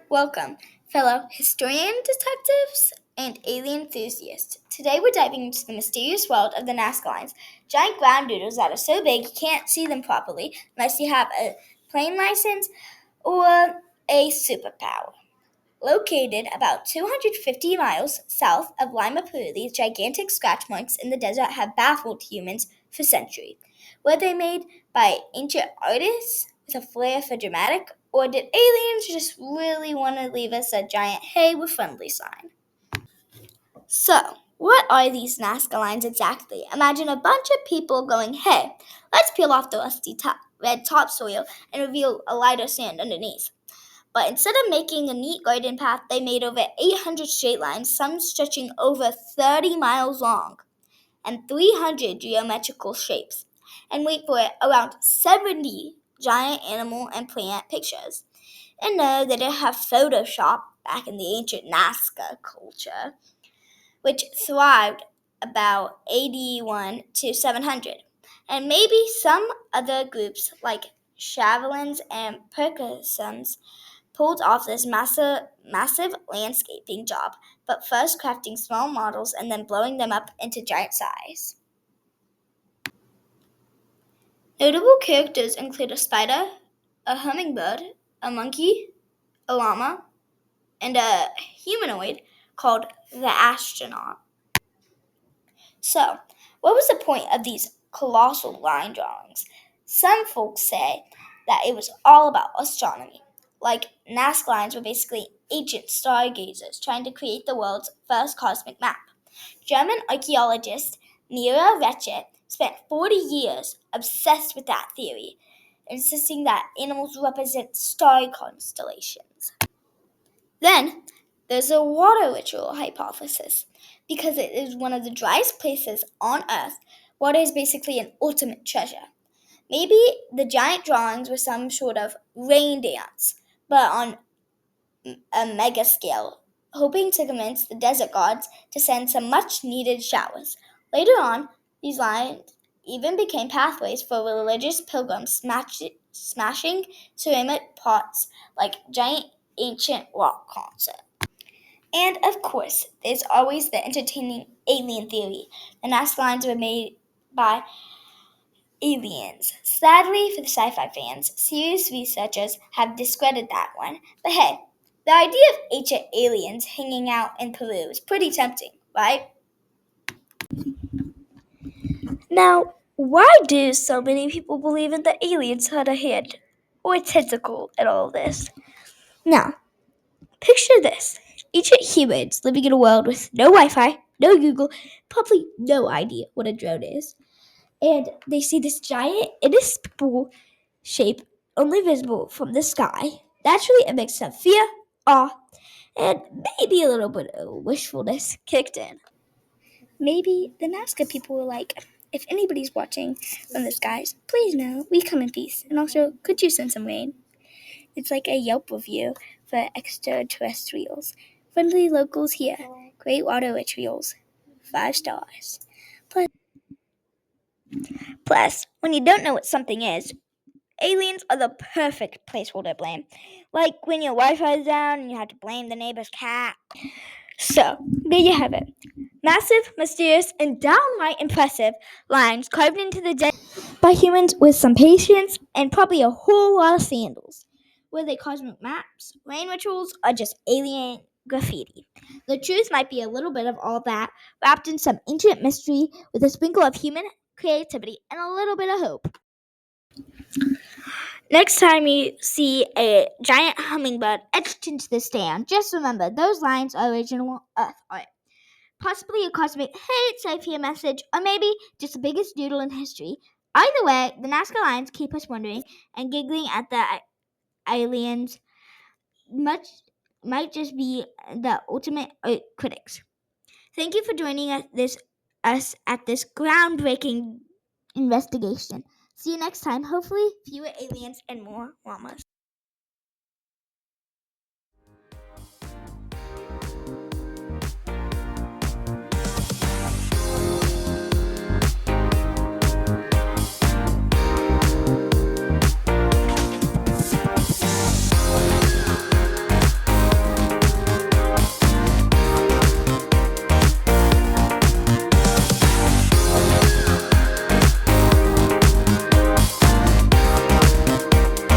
Welcome, fellow historian detectives and alien enthusiasts. Today we're diving into the mysterious world of the Nazca Lines, giant ground noodles that are so big you can't see them properly unless you have a plane license or a superpower. Located about 250 miles south of Lima, Peru, these gigantic scratch marks in the desert have baffled humans for centuries. Were they made by ancient artists with a flair for dramatic, or did aliens just really want to leave us a giant "Hey, we're friendly" sign? So, what are these Nazca lines exactly? Imagine a bunch of people going, "Hey, let's peel off the rusty red topsoil and reveal a lighter sand underneath." But instead of making a neat garden path, they made over 800 straight lines, some stretching over 30 miles long, and 300 geometrical shapes. And wait for it, around 70 giant animal and plant pictures. And no, they didn't have Photoshop back in the ancient Nazca culture, which thrived about AD 1 to 700. And maybe some other groups like Javelins and Percussons pulled off this massive landscaping job, but first crafting small models and then blowing them up into giant size. Notable characters include a spider, a hummingbird, a monkey, a llama, and a humanoid called the astronaut. So, what was the point of these colossal line drawings? Some folks say that it was all about astronomy. Like, Nazca lines were basically ancient stargazers trying to create the world's first cosmic map. German archaeologist Mira Rechet spent 40 years obsessed with that theory, insisting that animals represent star constellations. Then there's a water ritual hypothesis. Because it is one of the driest places on Earth, water is basically an ultimate treasure. Maybe the giant drawings were some sort of rain dance, but on a mega scale, hoping to convince the desert gods to send some much needed showers. Later on, these lines even became pathways for religious pilgrims smashing ceramic pots like giant ancient rock concerts. And of course, there's always the entertaining alien theory. The Nazca lines were made by aliens. Sadly for the sci-fi fans, serious researchers have discredited that one. But hey, the idea of ancient aliens hanging out in Peru is pretty tempting, right? Now, why do so many people believe in the aliens had a hand or tentacle in all this? Now, picture this. Ancient humans living in a world with no Wi-Fi, no Google, probably no idea what a drone is. And they see this giant, inexplicable shape only visible from the sky. Naturally, a mix of fear, awe, and maybe a little bit of wishfulness kicked in. Maybe the Nazca people were like, if anybody's watching from the skies, please know we come in peace. And also, could you send some rain? It's like a Yelp review for extraterrestrials. Friendly locals here. Great water rituals. 5 stars. Plus, when you don't know what something is, aliens are the perfect placeholder blame. Like when your Wi-Fi is down and you have to blame the neighbor's cat. So, there you have it. Massive, mysterious, and downright impressive lines carved into the desert by humans with some patience and probably a whole lot of sandals. Were they cosmic maps, rain rituals, or just alien graffiti? The truth might be a little bit of all that, wrapped in some ancient mystery with a sprinkle of human creativity and a little bit of hope. Next time you see a giant hummingbird etched into the stand, just remember those lines are original Earth art. Possibly a cosmic "Hey, it's safe here" message, or maybe just the biggest doodle in history. Either way, the Nazca lines keep us wondering and giggling at the aliens. Much might just be the ultimate art critics. Thank you for joining us at this groundbreaking investigation. See you next time. Hopefully, fewer aliens and more llamas.